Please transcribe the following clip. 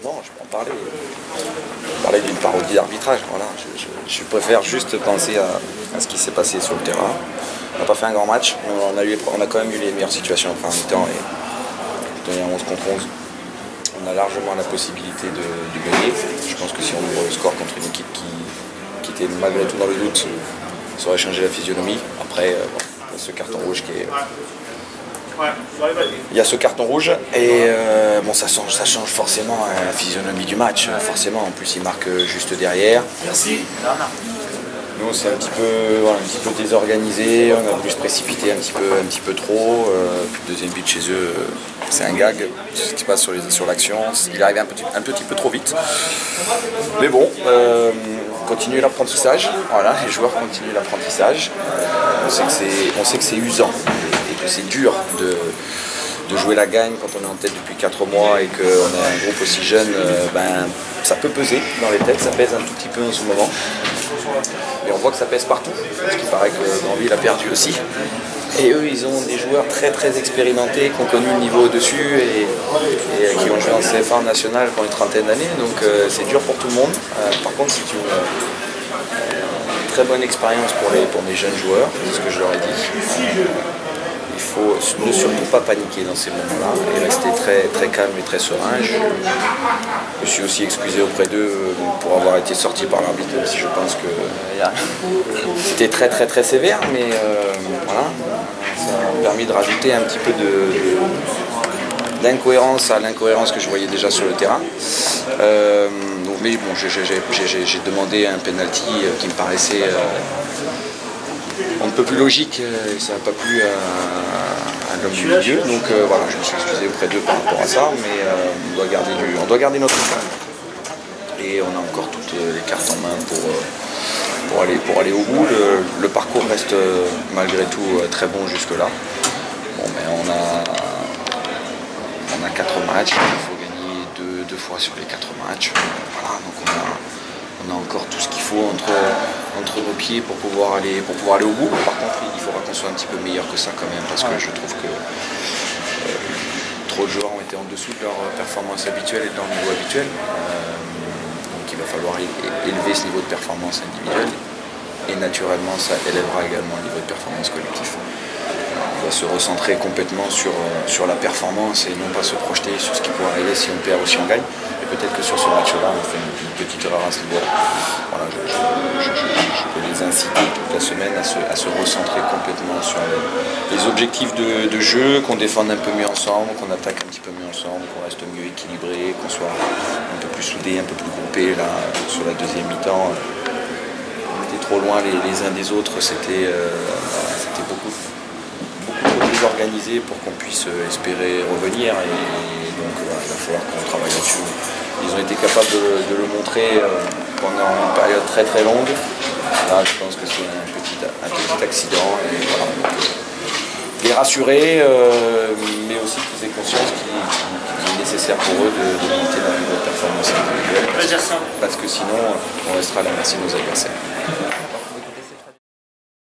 Non, je peux en parler. Parler d'une parodie d'arbitrage. Voilà. Je préfère juste penser à ce qui s'est passé sur le terrain. On n'a pas fait un grand match, mais on a quand même eu les meilleures situations en première mi-temps et on 11 contre 11. On a largement la possibilité de gagner. Je pense que si on ouvre le score contre une équipe qui était malgré tout dans le doute, ça aurait changé la physionomie. Après, bon, ce carton rouge qui est... Il y a ce carton rouge et bon, ça change forcément la physionomie du match. Forcément, en plus il marque juste derrière. Merci. Nous c'est un petit peu désorganisé, on a voulu se précipiter un petit peu trop. Deuxième but chez eux, c'est un gag, ce qui se passe sur l'action. Il arrive un petit peu trop vite. Mais bon, continuer l'apprentissage. Voilà, les joueurs continuent l'apprentissage. On sait que c'est usant. C'est dur de jouer la gagne quand on est en tête depuis 4 mois et qu'on a un groupe aussi jeune, ça peut peser dans les têtes, ça pèse un tout petit peu en ce moment. Mais on voit que ça pèse partout, parce qu'il paraît que Granville a perdu aussi. Et eux, ils ont des joueurs très expérimentés, qui ont connu le niveau au-dessus et qui ont joué en CFA national pendant une trentaine d'années, donc c'est dur pour tout le monde. Par contre, c'est une très bonne expérience pour les jeunes joueurs, c'est ce que je leur ai dit. Il faut ne surtout pas paniquer dans ces moments-là et rester très calme et très serein. Je me suis aussi excusé auprès d'eux pour avoir été sorti par l'arbitre, même si je pense que c'était très sévère, mais voilà, ça a permis de rajouter un petit peu d'incohérence à l'incohérence que je voyais déjà sur le terrain. Mais bon, j'ai demandé un penalty qui me paraissait un peu plus logique, et ça n'a pas plu à l'homme du milieu, donc voilà, je me suis excusé auprès d'eux par rapport à ça, mais on doit garder notre calme. Et on a encore toutes les cartes en main pour aller au bout. Le parcours reste malgré tout très bon jusque-là. Bon, mais on a 4 matchs, il faut gagner 2 fois sur les 4 matchs. Voilà, donc on a encore tout ce qu'il faut entre nos pieds pour pouvoir aller au bout. Par contre, il faudra qu'on soit un petit peu meilleur que ça quand même, parce que je trouve que trop de joueurs ont été en dessous de leur performance habituelle et de leur niveau habituel. Donc il va falloir élever ce niveau de performance individuelle et naturellement ça élèvera également le niveau de performance collectif. On va se recentrer complètement sur la performance et non pas se projeter sur ce qui pourrait arriver si on perd ou si on gagne. Et peut-être que sur ce match-là, on fait une petite erreur à ce niveau-là. Voilà, je peux les inciter toute la semaine à se recentrer complètement sur les objectifs de jeu, qu'on défende un peu mieux ensemble, qu'on attaque un petit peu mieux ensemble, qu'on reste mieux équilibré, qu'on soit un peu plus soudé, un peu plus groupé. Là, sur la deuxième mi-temps, on était trop loin les uns des autres, c'était beaucoup trop désorganisé pour qu'on puisse espérer revenir, et donc voilà, il va falloir qu'on travaille là-dessus. Ils ont été capables de le montrer pendant une période très longue. Là, je pense que c'est un petit accident, et voilà, donc, les rassurer, mais aussi qu'ils aient conscience qu'il est nécessaire pour eux de monter leur niveau de performance individuelle, parce que sinon on restera à la merci de nos adversaires.